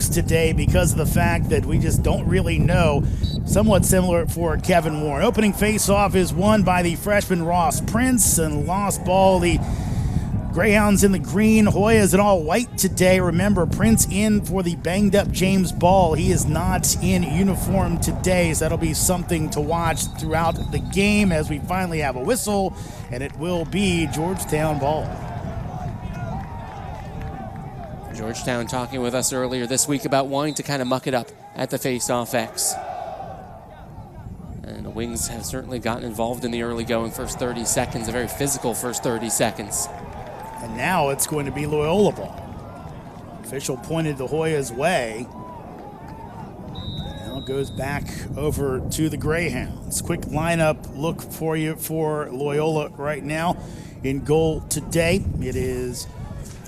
Greyhounds today because of the fact that we just don't really know. Somewhat similar for Kevin Warren. Opening face-off is won by the freshman Ross Prince, and lost ball, the Greyhounds in the green, Hoyas in all white today. Remember, Prince in for the banged-up James Ball. He is not in uniform today, so that'll be something to watch throughout the game as we finally have a whistle, and it will be Georgetown ball. Georgetown talking with us earlier this week about wanting to kind of muck it up at the face-off X. And the Wings have certainly gotten involved in the early going first 30 seconds, a very physical first 30 seconds. And now it's going to be Loyola ball. Official pointed the Hoyas' way. Now goes back over to the Greyhounds. Quick lineup look for you for Loyola right now. In goal today, it is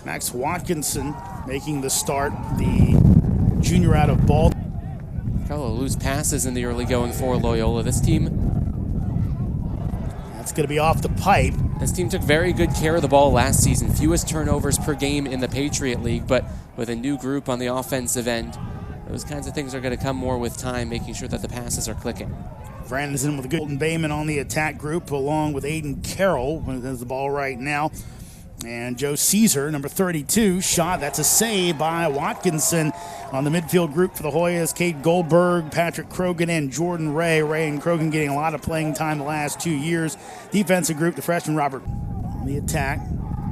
Max Watkinson making the start, the junior out of Ball. A couple of loose passes in the early going for Loyola. This team, that's going to be off the pipe. This team took very good care of the ball last season. Fewest turnovers per game in the Patriot League, but with a new group on the offensive end, those kinds of things are going to come more with time, making sure that the passes are clicking. Franzen with a good Golden Bayman on the attack group, along with Aiden Carroll, who has the ball right now. And Joe Caesar, number 32, shot. That's a save by Watkinson on the midfield group for the Hoyas. Cade Goldberg, Patrick Krogan, and Jordan Ray. Ray and Krogan getting a lot of playing time the last 2 years. Defensive group, the freshman Robert on the attack.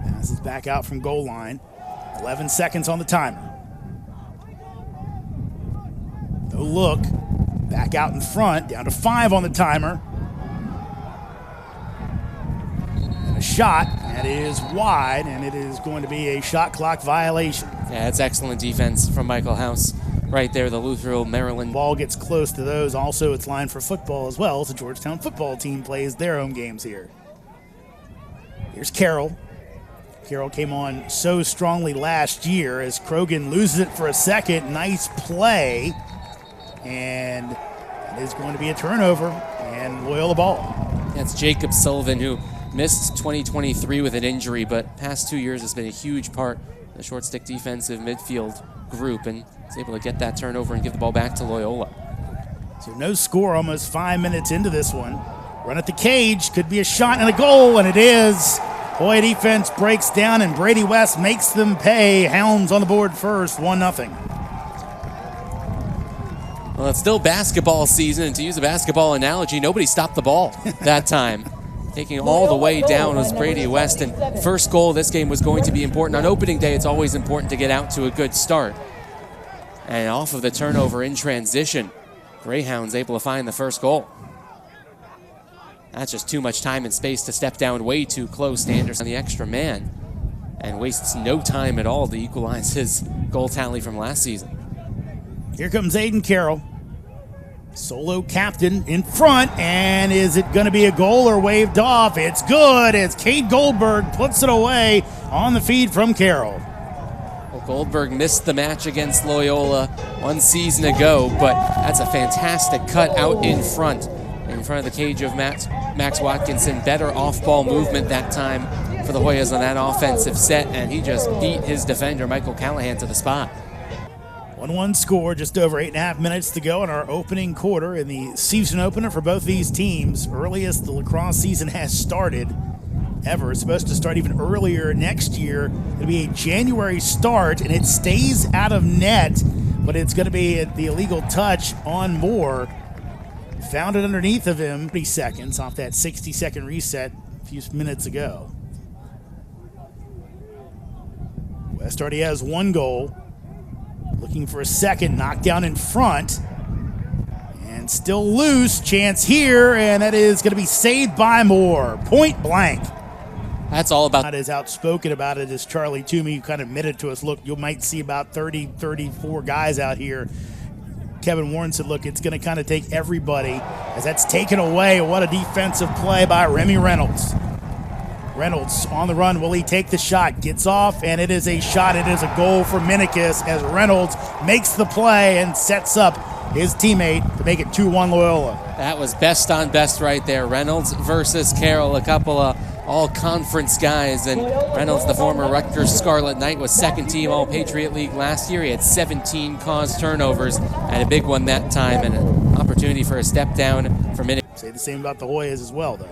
Passes back out from goal line. 11 seconds on the timer. No look. Back out in front. Down to 5 on the timer. A shot that is wide, and it is going to be a shot clock violation. Yeah, that's excellent defense from Michael House right there, the Lutherville, Maryland. Ball gets close to those. Also, it's lined for football as well, as the Georgetown football team plays their home games here. Here's Carroll. Carroll came on so strongly last year as Krogan loses it for a second. Nice play, and it is going to be a turnover and Loyola ball. That's Jacob Sullivan, who missed 2023 with an injury, but past 2 years has been a huge part of the short stick defensive midfield group, and is able to get that turnover and give the ball back to Loyola. So no score, almost 5 minutes into this one. Run at the cage, could be a shot and a goal, and it is. Hoya defense breaks down, and Brady West makes them pay. Hounds on the board first, 1-0. Well, it's still basketball season, and to use a basketball analogy, nobody stopped the ball that time. Taking all the way down was Brady West, and first goal of this game was going to be important. On opening day, it's always important to get out to a good start. And off of the turnover in transition, Greyhounds able to find the first goal. That's just too much time and space to step down way too close to Anderson, the extra man, and wastes no time at all to equalize his goal tally from last season. Here comes Aiden Carroll. Solo captain in front, and is it going to be a goal or waved off? It's good as Cade Goldberg puts it away on the feed from Carroll. Well, Goldberg missed the match against Loyola 1 season ago, but that's a fantastic cut out in front of the cage of Max Watkinson. Better off-ball movement that time for the Hoyas on that offensive set, and he just beat his defender, Michael Callahan, to the spot. 1-1 score, just over 8.5 minutes to go in our opening quarter in the season opener for both these teams. Earliest the lacrosse season has started ever. It's supposed to start even earlier next year. It'll be a January start, and it stays out of net, but it's going to be the illegal touch on Moore. Found it underneath of him. 30 seconds off that 60-second reset a few minutes ago. West already has 1 goal. Looking for a second, knocked down in front, and still loose. Chance here, and that is going to be saved by Moore. Point blank. That's all about. Not as outspoken about it as Charlie Toomey, who kind of admitted to us, look, you might see about 30, 34 guys out here. Kevin Warren said, look, it's going to kind of take everybody, as that's taken away. What a defensive play by Remy Reynolds. Reynolds on the run. Will he take the shot? Gets off, and it is a shot. It is a goal for Minikis as Reynolds makes the play and sets up his teammate to make it 2-1 Loyola. That was best on best right there. Reynolds versus Carroll. A couple of all-conference guys. And Reynolds, the former Rutgers Scarlet Knight, was second-team All-Patriot League last year. He had 17 caused turnovers, and a big one that time, and an opportunity for a step down for minute. Say the same about the Hoyas as well, though.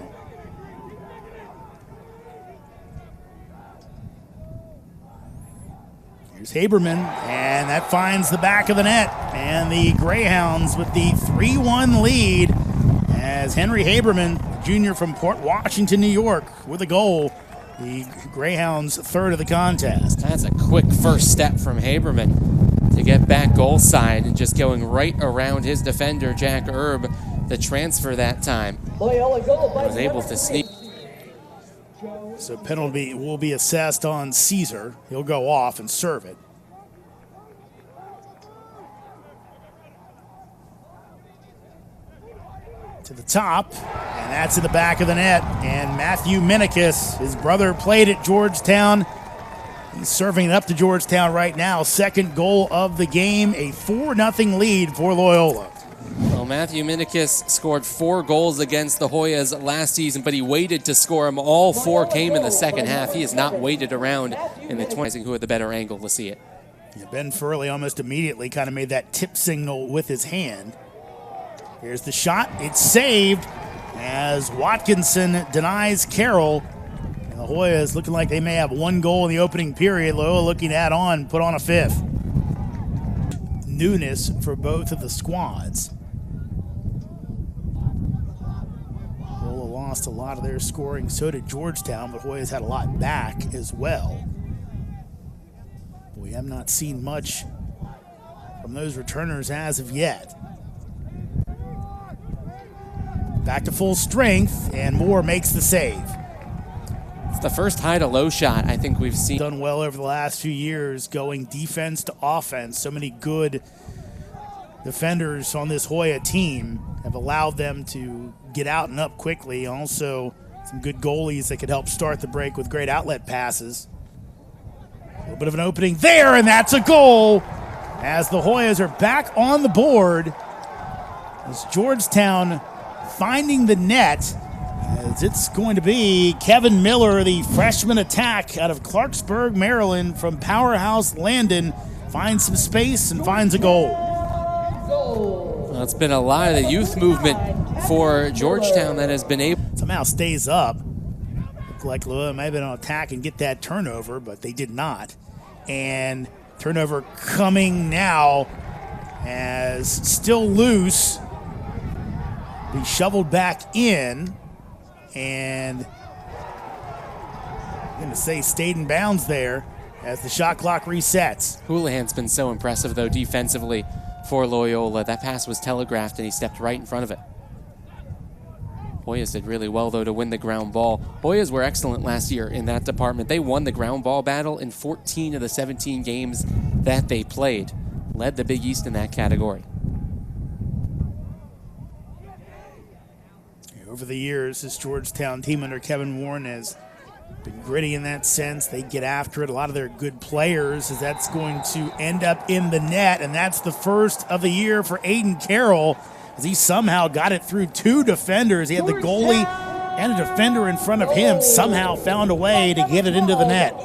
Here's Haberman, and that finds the back of the net. And the Greyhounds with the 3-1 lead as Henry Haberman, junior from Port Washington, New York, with a goal. The Greyhounds' third of the contest. That's a quick first step from Haberman to get back goal side and just going right around his defender, Jack Erb, the transfer that time. Was able to sneak. So penalty will be assessed on Caesar. He'll go off and serve it. To the top, and that's in the back of the net. And Matthew Minikis, his brother, played at Georgetown. He's serving it up to Georgetown right now. Second goal of the game, a 4-0 lead for Loyola. Well, Matthew Minikis scored 4 goals against the Hoyas last season, but he waited to score them. All 4 came in the second half. He has not waited around in the 20s. Who had the better angle to see it? Yeah, Ben Furley almost immediately kind of made that tip signal with his hand. Here's the shot. It's saved as Watkinson denies Carroll. And the Hoyas looking like they may have 1 goal in the opening period. Loyola looking to add on, put on a 5th. Newness for both of the squads. Loyola lost a lot of their scoring, so did Georgetown, but Hoyas had a lot back as well. We have not seen much from those returners as of yet. Back to full strength, and Moore makes the save. It's the first high-to-low shot I think we've seen. Done well over the last few years, going defense to offense. So many good defenders on this Hoya team have allowed them to get out and up quickly. Also, some good goalies that could help start the break with great outlet passes. A little bit of an opening there, and that's a goal as the Hoyas are back on the board. As Georgetown finding the net, as it's going to be Kevin Miller, the freshman attack out of Clarksburg, Maryland, from Powerhouse Landon, finds some space and finds a goal. Well, it's been a lot of the youth movement for Georgetown that has been able. Somehow stays up. Looked like Loyola might have been on attack and get that turnover, but they did not. And turnover coming now as still loose. Be shoveled back in, and I'm going to say stayed in bounds there as the shot clock resets. Houlihan's been so impressive, though, defensively for Loyola. That pass was telegraphed, and he stepped right in front of it. Hoyas did really well, though, to win the ground ball. Hoyas were excellent last year in that department. They won the ground ball battle in 14 of the 17 games that they played. Led the Big East in that category. Over the years, this Georgetown team under Kevin Warren has been gritty in that sense. They get after it. A lot of their good players, as that's going to end up in the net, and that's the first of the year for Aiden Carroll, as he somehow got it through 2 defenders. He had the goalie and a defender in front of him, somehow found a way to get it into the net.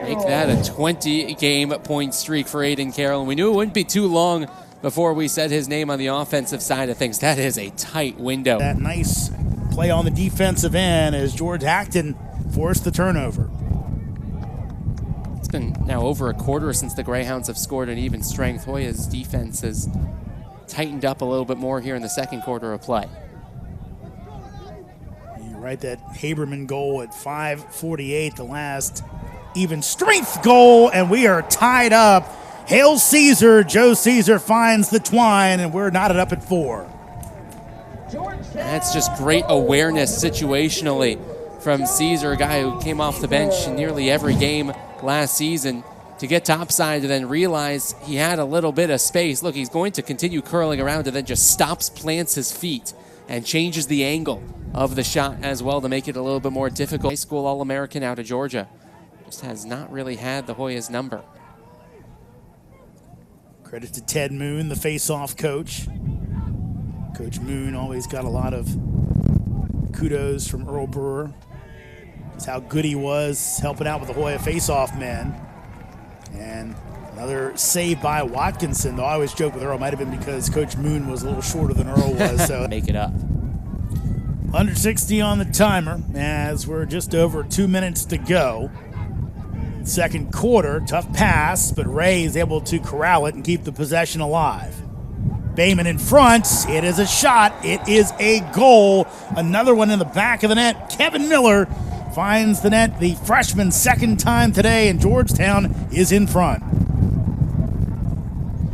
Make that a 20-game point streak for Aiden Carroll. And we knew it wouldn't be too long before we said his name on the offensive side of things. That is a tight window. That nice play on the defensive end as George Acton forced the turnover. It's been now over a quarter since the Greyhounds have scored an even strength. Hoya's defense has tightened up a little bit more here in the second quarter of play. You're right, that Haberman goal at 5:48, the last even strength goal, and we are tied up. Hail Caesar. Joe Caesar finds the twine, and we're knotted up at 4. That's just great awareness situationally from Caesar, a guy who came off the bench in nearly every game last season, to get topside and then realize he had a little bit of space. Look, he's going to continue curling around and then just stops, plants his feet, and changes the angle of the shot as well to make it a little bit more difficult. High school All-American out of Georgia. Just has not really had the Hoyas number. Credit to Ted Moon, the face-off coach. Coach Moon always got a lot of kudos from Earl Brewer. That's how good he was helping out with the Hoya face-off men. And another save by Watkinson, though I always joke with Earl, might have been because Coach Moon was a little shorter than Earl was. So make it up. 160 on the timer as we're just over 2 minutes to go. Second quarter, tough pass, but Ray is able to corral it and keep the possession alive. Bayman in front. It is a shot. It is a goal. Another one in the back of the net. Kevin Miller finds the net, the freshman, second time today, and Georgetown is in front.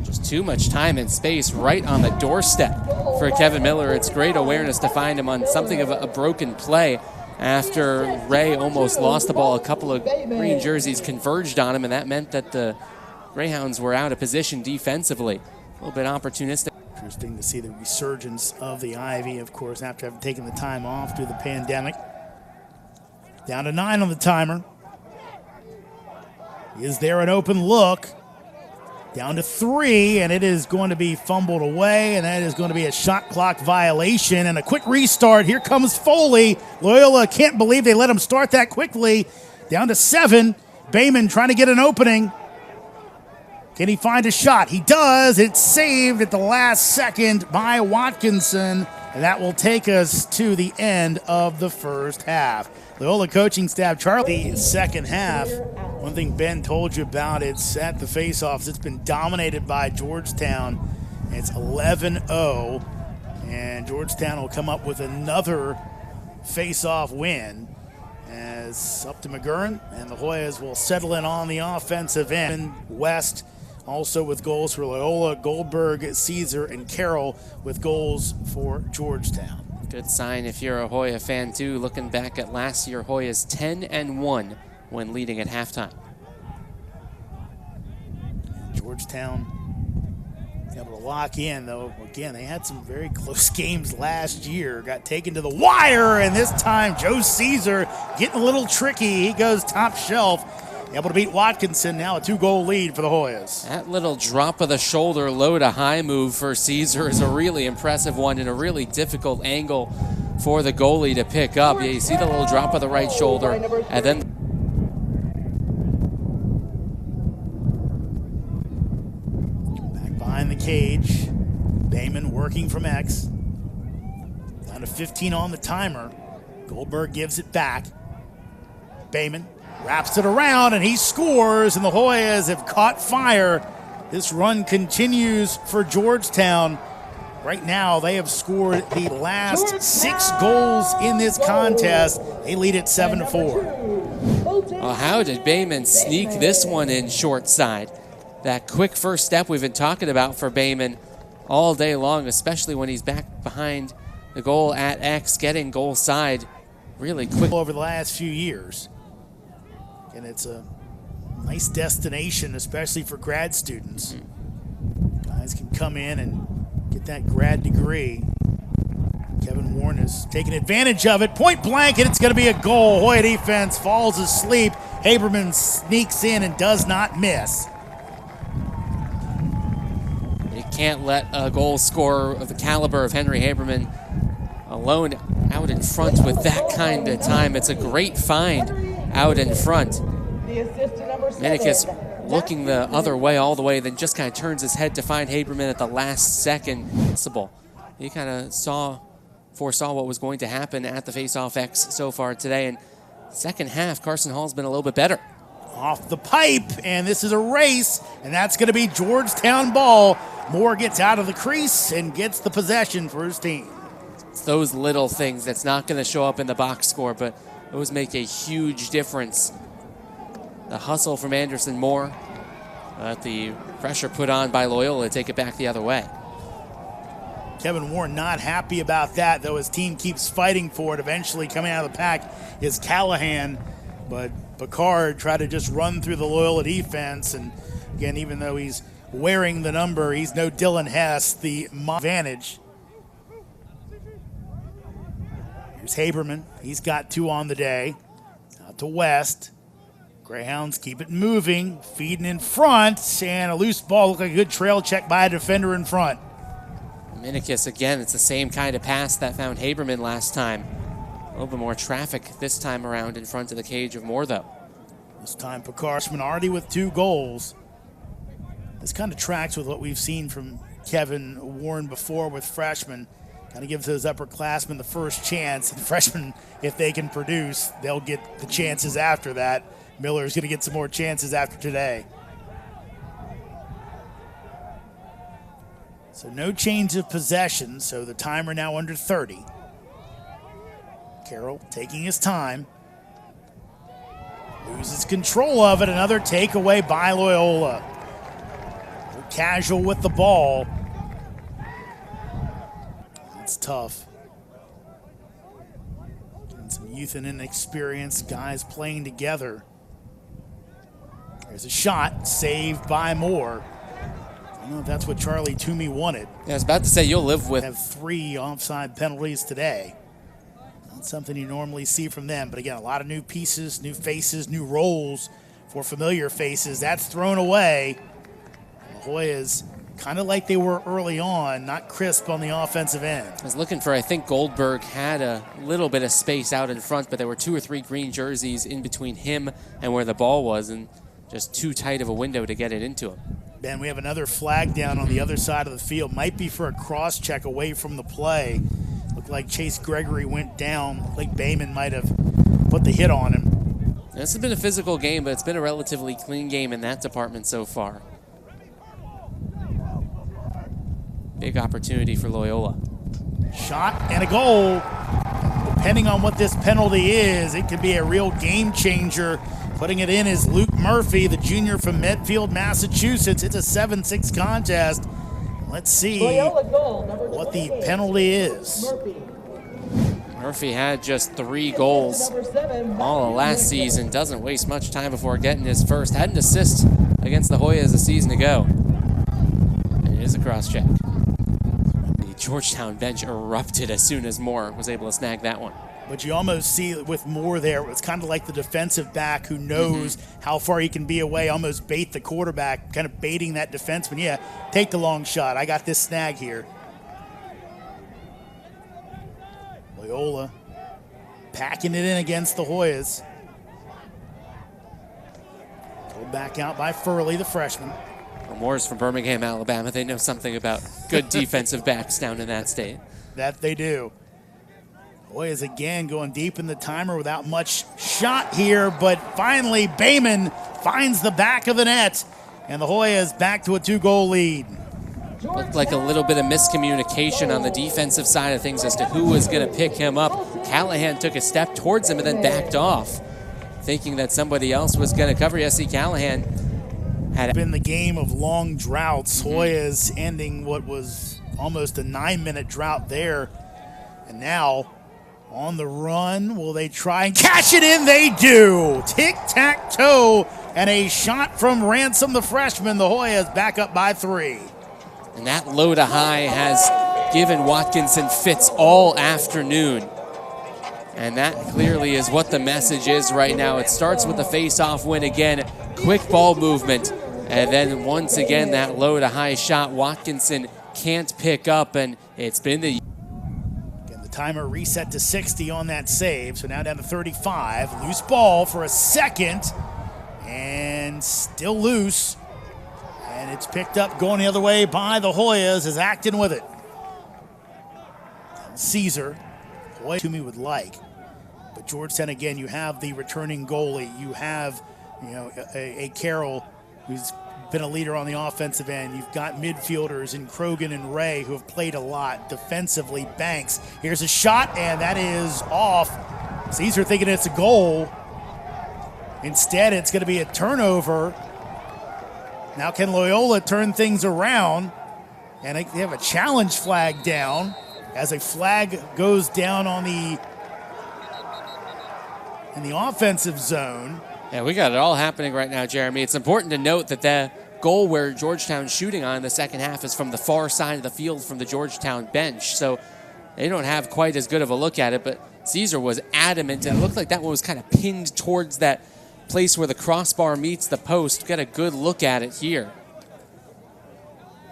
Just too much time and space right on the doorstep for Kevin Miller. It's great awareness to find him on something of a broken play after Ray almost lost the ball. A couple of green jerseys converged on him, and that meant that the Greyhounds were out of position defensively. A little bit opportunistic. Interesting to see the resurgence of the Ivy, of course, after having taken the time off due to the pandemic. Down to 9 on the timer. Is there an open look? Down to 3, and it is going to be fumbled away, and that is going to be a shot clock violation and a quick restart. Here comes Foley. Loyola can't believe they let him start that quickly. Down to 7. Bayman trying to get an opening. Can he find a shot? He does. It's saved at the last second by Watkinson, and that will take us to the end of the first half. Loyola coaching staff, Charlie, second half. One thing Ben told you about, it's at the faceoffs. It's been dominated by Georgetown. It's 11-0, and Georgetown will come up with another faceoff win. As up to McGurran, and the Hoyas will settle in on the offensive end. West also with goals for Loyola, Goldberg, Caesar, and Carroll with goals for Georgetown. Good sign if you're a Hoya fan, too. Looking back at last year, Hoyas 10-1 when leading at halftime. Georgetown able to lock in, though. Again, they had some very close games last year. Got taken to the wire, and this time Joe Caesar getting a little tricky. He goes top shelf. Able to beat Watkinson, now a 2-goal lead for the Hoyas. That little drop of the shoulder, low to high move for Caesar is a really impressive one and a really difficult angle for the goalie to pick up. Yeah, you see the little drop of the right shoulder, and then back behind the cage. Bayman working from X. Down to 15 on the timer. Goldberg gives it back. Bayman wraps it around, and he scores, and the Hoyas have caught fire. This run continues for Georgetown. Right now, they have scored the last 6 goals in this contest. They lead it 7-4. Well, how did Bayman sneak this one in short side? That quick first step we've been talking about for Bayman all day long, especially when he's back behind the goal at X, getting goal side really quick. Over the last few years. And it's a nice destination, especially for grad students. Guys can come in and get that grad degree. Kevin Warren is taking advantage of it. Point blank, and it's going to be a goal. Hoya defense falls asleep. Haberman sneaks in and does not miss. You can't let a goal scorer of the caliber of Henry Haberman alone out in front with that kind of time. It's a great find out in front. Minikis looking the other way all the way, then just kind of turns his head to find Haberman at the last second possible. He kind of foresaw what was going to happen at the face-off X so far today. And second half, Carson Hall's been a little bit better. Off the pipe, and this is a race, and that's going to be Georgetown ball. Moore gets out of the crease and gets the possession for his team. It's those little things that's not going to show up in the box score, but those make a huge difference. The hustle from Anderson Moore, the pressure put on by Loyola to take it back the other way. Kevin Warren not happy about that, though his team keeps fighting for it. Eventually coming out of the pack is Callahan, but Picard tried to just run through the Loyola defense, and again, even though he's wearing the number, he's no Dylan Hess, the advantage. Here's Haberman. He's got 2 on the day. Out to West. Greyhounds keep it moving, feeding in front, and a loose ball. Looked like a good trail check by a defender in front. Minikis again, it's the same kind of pass that found Haberman last time. little bit more traffic this time around in front of the cage of Moore, though. This time, Picardman already with 2 goals. This kind of tracks with what we've seen from Kevin Warren before with freshmen. Kind of gives those upperclassmen the first chance. And freshmen, if they can produce, they'll get the chances after that. Miller's going to get some more chances after today. So no change of possession, so the timer now under 30. Carroll taking his time. Loses control of it. Another takeaway by Loyola. Casual with the ball. That's tough. Getting some youth and inexperienced guys playing together. There's a shot, saved by Moore. I don't know if that's what Charlie Toomey wanted. Yeah, I was about to say, you'll live with. Have 3 offside penalties today. Not something you normally see from them. But again, a lot of new pieces, new faces, new roles for familiar faces. That's thrown away. The Hoyas, kind of like they were early on, not crisp on the offensive end. I was looking for, I think Goldberg had a little bit of space out in front, but there were 2 or 3 green jerseys in between him and where the ball was, and just too tight of a window to get it into him. Ben, we have another flag down on the other side of the field. Might be for a cross check away from the play. Looked like Chase Gregory went down. Looked like Bayman might have put the hit on him. This has been a physical game, but it's been a relatively clean game in that department so far. Big opportunity for Loyola. Shot and a goal. Depending on what this penalty is, it could be a real game changer. Putting it in is Luke Murphy, the junior from Medfield, Massachusetts. It's a 7-6 contest. Let's see what the penalty is. Murphy had just 3 goals all of last season. Doesn't waste much time before getting his first. Had an assist against the Hoyas a season ago. And it is a cross-check. The Georgetown bench erupted as soon as Moore was able to snag that one. But you almost see with Moore there, it's kind of like the defensive back who knows how far he can be away, almost bait the quarterback, kind of baiting that defenseman. Yeah, take the long shot. I got this snag here. Loyola packing it in against the Hoyas. Pulled back out by Furley, the freshman. Well, Moore's from Birmingham, Alabama. They know something about good defensive backs down in that state. That they do. Hoyas again going deep in the timer without much shot here, but finally Bayman finds the back of the net, and the Hoyas back to a 2-goal lead. Looked like a little bit of miscommunication on the defensive side of things as to who was going to pick him up. Callahan took a step towards him and then backed off, thinking that somebody else was going to cover. Yes, Callahan had been the game of long droughts. Hoyas ending what was almost a 9-minute drought there, and now on the run, will they try and cash it in? They do. Tic-tac-toe, and a shot from Ransom, the freshman. The Hoyas back up by 3. And that low to high has given Watkinson fits all afternoon. And that clearly is what the message is right now. It starts with the face-off win again, quick ball movement, and then once again that low to high shot Watkinson can't pick up, and it's been the timer reset to 60 on that save, so now down to 35. Loose ball for a second, and still loose. And it's picked up going the other way by the Hoyas as Acton with it. Caesar, Hoya to me would like. But Georgetown, again, you have the returning goalie. You have, a Carroll who's been a leader on the offensive end. You've got midfielders in Krogan and Ray who have played a lot. Defensively, Banks. Here's a shot, and that is off. Caesar thinking it's a goal. Instead, it's going to be a turnover. Now can Loyola turn things around? And they have a challenge flag down as a flag goes down on in the offensive zone. Yeah, we got it all happening right now, Jeremy. It's important to note that the goal where Georgetown's shooting on in the second half is from the far side of the field from the Georgetown bench. So they don't have quite as good of a look at it, but Caesar was adamant, and it looked like that one was kind of pinned towards that place where the crossbar meets the post. Got a good look at it here.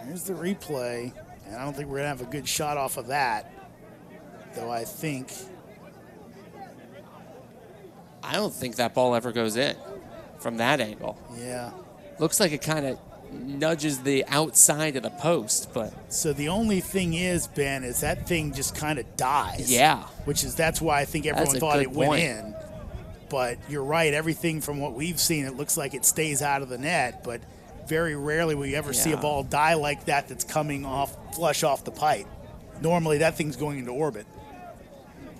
Here's the replay, and I don't think we're going to have a good shot off of that, though I think I don't think that ball ever goes in from that angle. Yeah. Looks like it kind of nudges the outside of the post, but. So the only thing is, Ben, is that thing just kind of dies. Yeah. That's why I think everyone thought it went in. But you're right, everything from what we've seen, it looks like it stays out of the net, but very rarely will you ever see a ball die like that that's coming off, flush off the pipe. Normally that thing's going into orbit.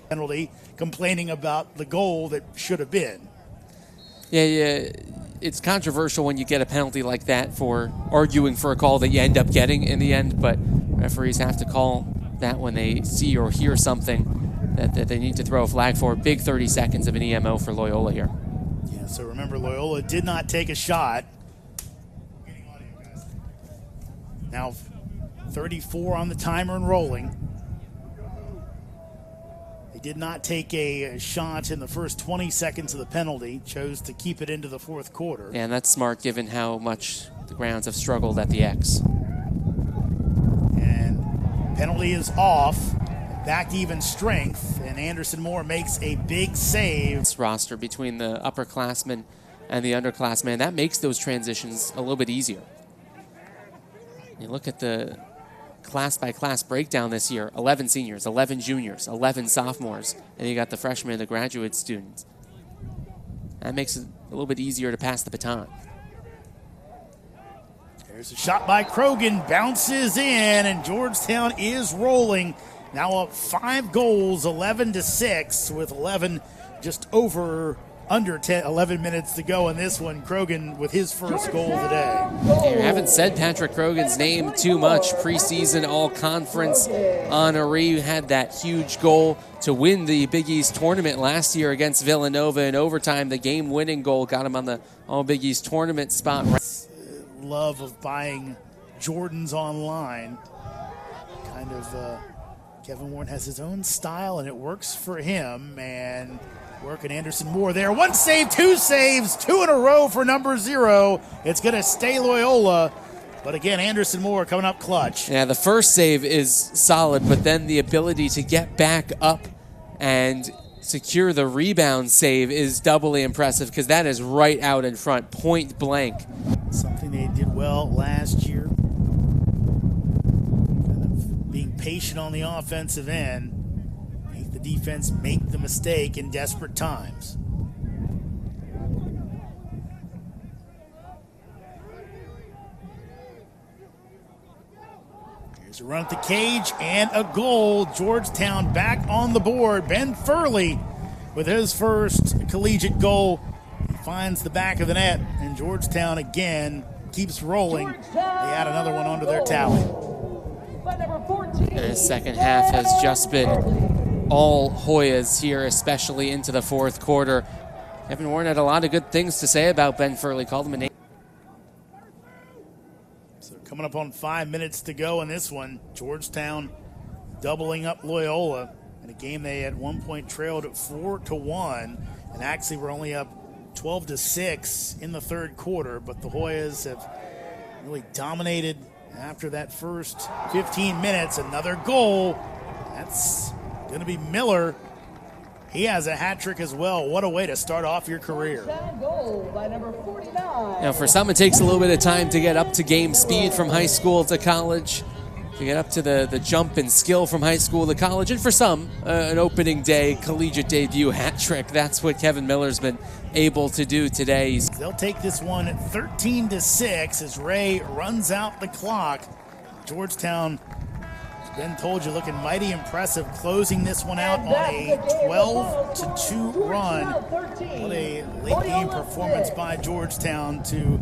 Penalty, complaining about the goal that should have been. Yeah, it's controversial when you get a penalty like that for arguing for a call that you end up getting in the end, but referees have to call that when they see or hear something that they need to throw a flag for. Big 30 seconds of an EMO for Loyola here. Yeah, so remember, Loyola did not take a shot. Now 34 on the timer and rolling. They did not take a shot in the first 20 seconds of the penalty, chose to keep it into the fourth quarter. Yeah, and that's smart given how much the Grounds have struggled at the X. And penalty is off, back to even strength, and Anderson Moore makes a big save. This roster between the upperclassmen and the underclassmen, that makes those transitions a little bit easier. You look at the class-by-class breakdown this year, 11 seniors, 11 juniors, 11 sophomores, and you got the freshmen and the graduate students. That makes it a little bit easier to pass the baton. There's a shot by Krogan, bounces in, and Georgetown is rolling. Now up 5 goals, 11-6, with 11 just over under 11 minutes to go in this one. Krogan with his first goal of the day. I haven't said Patrick Krogan's name too much. Preseason all-conference honoree, had that huge goal to win the Big East tournament last year against Villanova in overtime. The game-winning goal got him on the All-Big East tournament spot. Love of buying Jordans online. Kind of, Kevin Warren has his own style, and it works for him. And working Anderson Moore there. 1 save, 2 saves, 2 in a row for number 0. It's going to stay Loyola. But again, Anderson Moore coming up clutch. Yeah, the first save is solid, but then the ability to get back up and secure the rebound save is doubly impressive, because that is right out in front, point blank. Something they did well last year. Kind of being patient on the offensive end. Make the defense make the mistake in desperate times. Here's a run at the cage and a goal. Georgetown back on the board. Ben Furley with his first collegiate goal. He finds the back of the net, and Georgetown again keeps rolling. They add another one onto their tally. And the second half has just been all Hoyas here, especially into the fourth quarter. Kevin Warren had a lot of good things to say about Ben Furley. Called him a name. So coming up on 5 minutes to go in this one, Georgetown doubling up Loyola in a game they at one point trailed at 4-1, and actually were only up 12-6 in the third quarter. But the Hoyas have really dominated after that first 15 minutes. Another goal. That's going to be Miller. He has a hat trick as well. What a way to start off your career. Goal by number 49. Now, for some, it takes a little bit of time to get up to game speed from high school to college, to get up to the jump and skill from high school to college. And for some, an opening day collegiate debut hat trick. That's what Kevin Miller's been able to do today. They'll take this one at 13-6 as Ray runs out the clock. Georgetown, as Ben told you, looking mighty impressive, closing this one out on a 12-2 run. What a late game performance by Georgetown to